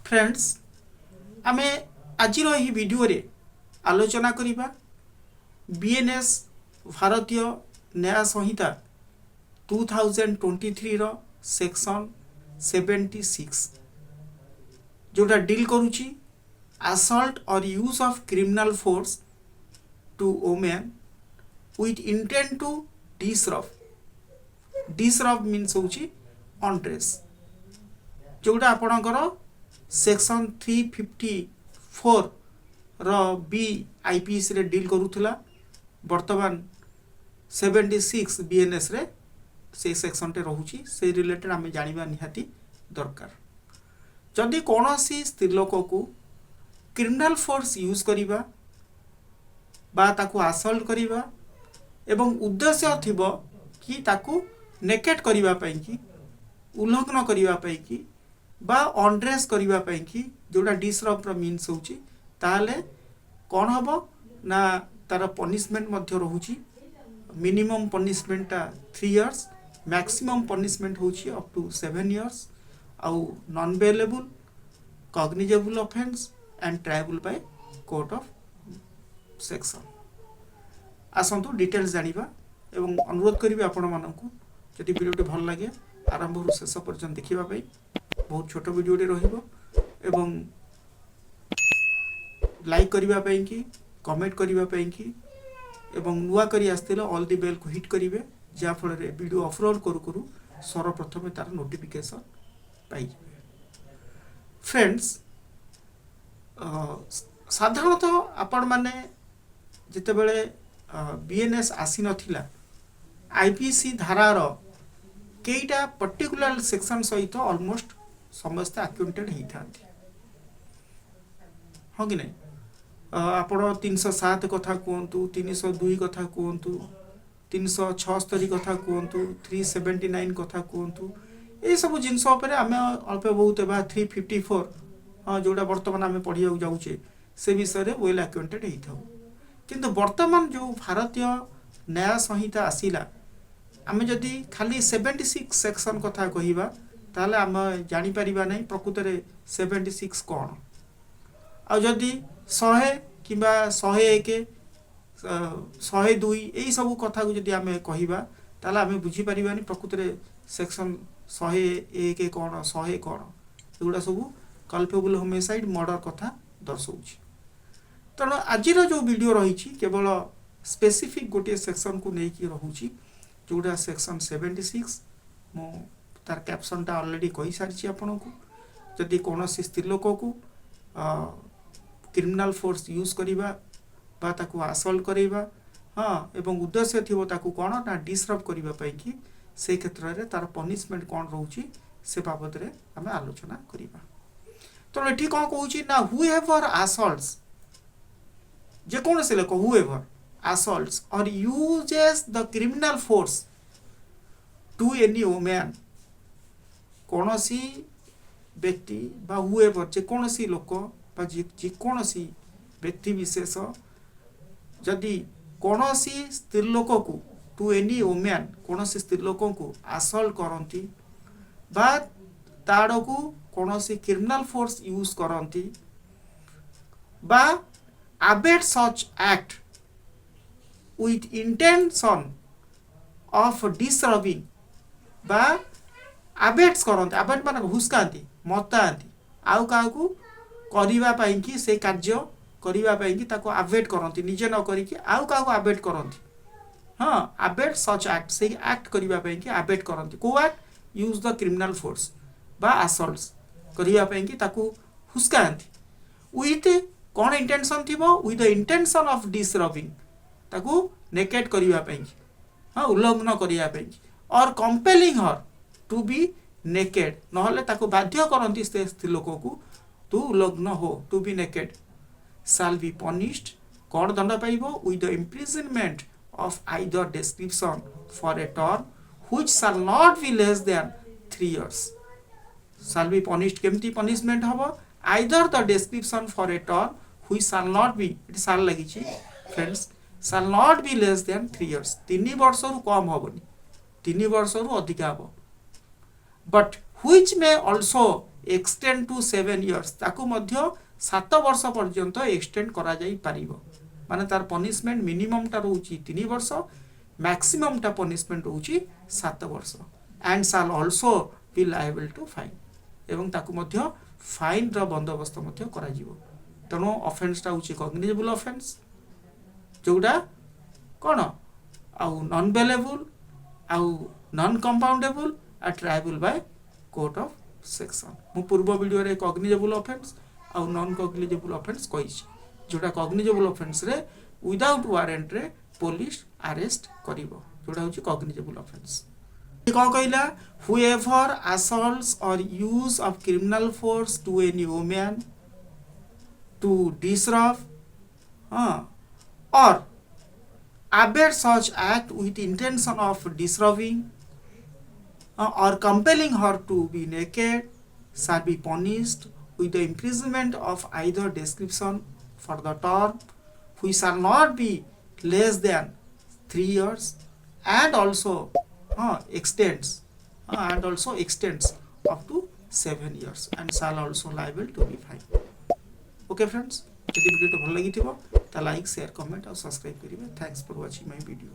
Friends आमे आजिर यही video रे आलोचना करिबा बीएनएस भारतीय न्याय संहिता 2023 रो सेक्शन 76 जोटा डील करूची assault or use of criminal force to women with intent to disrobe. Disrobe means होची undress जोटा आपणकर सेक्शन 354 रो बी आईपीएस रे डील करूथला वर्तमान 76 बीएनएस रे से सेक्शन टे रहूची से रिलेटेड आमे जानिबा निहाती दरकार जदि कोनोसी स्त्री लोक को क्रिमिनल फोर्स यूज करिबा बा ताकू असल्ट करिबा एवं उद्देश्य थिबो कि ताकू नेकेट करिबा पई कि उल्लंघन करिबा पई कि बा अनड्रेस करिबा पई कि जोटा डिसरप्ट रो मीन्स होची ताले कोन हबो ना तार पनिशमेंट मध्ये रहूची minimum punishment 3 years maximum punishment होची अप टू 7 इयर्स आउ non bailable cognizable offence and triable by court of section आसंतु डिटेल्स जानिबा एवं अनुरोध करिबे आपण माननकु जदि वीडियोटी भल लागे आरंभ रु शेष पर्यंत देखिबा पई बहुत छोट वीडियोटी रहिबो एवं लाइक करिबा पई कि कमेंट करिबा पई कि एवं नुआ करी आस्तेला ऑल द बेल को हिट करिवे जा फल रे वीडियो अपलोड करू करू सर्वप्रथमे तार नोटिफिकेशन पाई फ्रेंड्स साधारणतः आपण माने जिते बेले बीएनएस आसी नथिला आईपीसी धारार केईटा पर्टिकुलर सेक्शन सहित ऑलमोस्ट समस्त एक्विंटेड ही थांती हो कि नहीं आपण 307 कथा कहतु 302 कथा कहतु 376 कथा कहतु 379 कथा कहतु ये सब जिनस आम अल्प बहुत 354 हाँ जोड़ा वर्तमान आम पढ़िया जाऊे से विषय वेल एक्वेंटेड हो किंतु वर्तमान जो भारतीय न्याय संहिता आसीला आम जदि खाली 76 सेक्शन कथा कहवा ताले आम जानी परिबा नहीं प्रकृत रे 76 कौन आ जदि 100 किंबा 101 102 यही सब कथा को जदि आम कहवा ताले आम बुझी परिबानी प्रकृत रे सेक्शन 101 कौन 100 कौन एगुड़ा सब कल्पेबल होमिसाइड मर्डर कथा दर्शाऊँ तेणु आज जो वीडियो रही केवल स्पेसिफिक गोटे सेक्शन को लेकिन रोचे जोड़ा सेक्शन 76 मो तार कैप्शनटा ऑलरेडी कही सारी आपन को जदि कौन स्त्री लोक को क्रिमिनल फोर्स यूज करिबा बा ताकू असल्ट करिबा हाँ एवं उद्देश्य थिबो ताकू कौन ना डिसरप्ट करिबा पई कि से क्षेत्र में तार पनिशमेंट कौन रोची से बाबद रे आमे आलोचना करिबा तो एठी कौन कहूची ना हुएवर असल्ट्स जे कौन से लोक whoever assaults or uses the criminal force to any woman कौन सी व्यक्ति बा हुएवर जे कौन सी लोक बा जे कौन सी व्यक्ति विशेष जदि कौन सी स्त्री लोक को टू एनी वुमेन कौन सी स्त्री लोक को असल्ट करती बा ताड़ को कौन सी क्रिमिनल फोर्स यूज करती बा abet such act with intention of disrobing बा abates करते abet मान हुस्काती मताती आउ क्या करवा कि से कार्य करने ताको abat करती निजे न करिकी आउ क्या abat करती हाँ abat such act से act करने कि abat करती को act use the criminal force बा assaults करने कि ताको हुस्काती with कौन इंटेंशन थी with the intention of disrobing ताकू नेकेट करिया पई हाँ उल्लंघन करिया पई और compelling her to be naked नहले ताकू बाध्य करंती से स्त्री लोक को तू उल्लंघन हो to be naked shall be punished कौन दंड पाइबो with the imprisonment of either description for a term which shall not be less than 3 years shall be punished केमती पनिशमेंट हबो either the description for a term which shall not be it shall लगी छी friends shall not be less than 3 years 3 वर्ष रु कम होबनी 3 वर्ष रु अधिक हबो but which may also extend to 7 years ताकू मध्य 7 वर्ष पर्यंत एक्सटेंड करा जाई पारिबो माने तार पनिशमेंट मिनिमम टा रहउची 3 वर्ष मैक्सिमम टा पनिशमेंट रहउची 7 वर्ष and shall also be liable to fine एवं ताकू मध्य फाइन र बंदोबस्त मध्य करा जिवो तनो ऑफेंस टा होची कॉग्निजेबल ऑफेंस जोडा कोन आउ नॉन बेलेबल आउ नॉन कंपाउंडेबल आ triable by court of section मु पूर्व वीडियो रे कॉग्निजेबल ऑफेंस आउ नॉन कॉग्निजेबल ऑफेंस कहिछि जोडा कॉग्निजेबल ऑफेंस रे विदाउट वारंट रे पुलिस अरेस्ट करिवो जोडा होची कॉग्निजेबल ऑफेंस कौन कहला whoever assaults or use of criminal force to any woman to disrobe or abet such act with intention of disrobing or compelling her to be naked shall be punished with the imprisonment of either description for the term which shall not be less than 3 years and also extends up to 7 years and shall also liable to be fined. Okay friends, यदि video भल लगी ता like share comment और subscribe करिवे. Thanks for watching my video.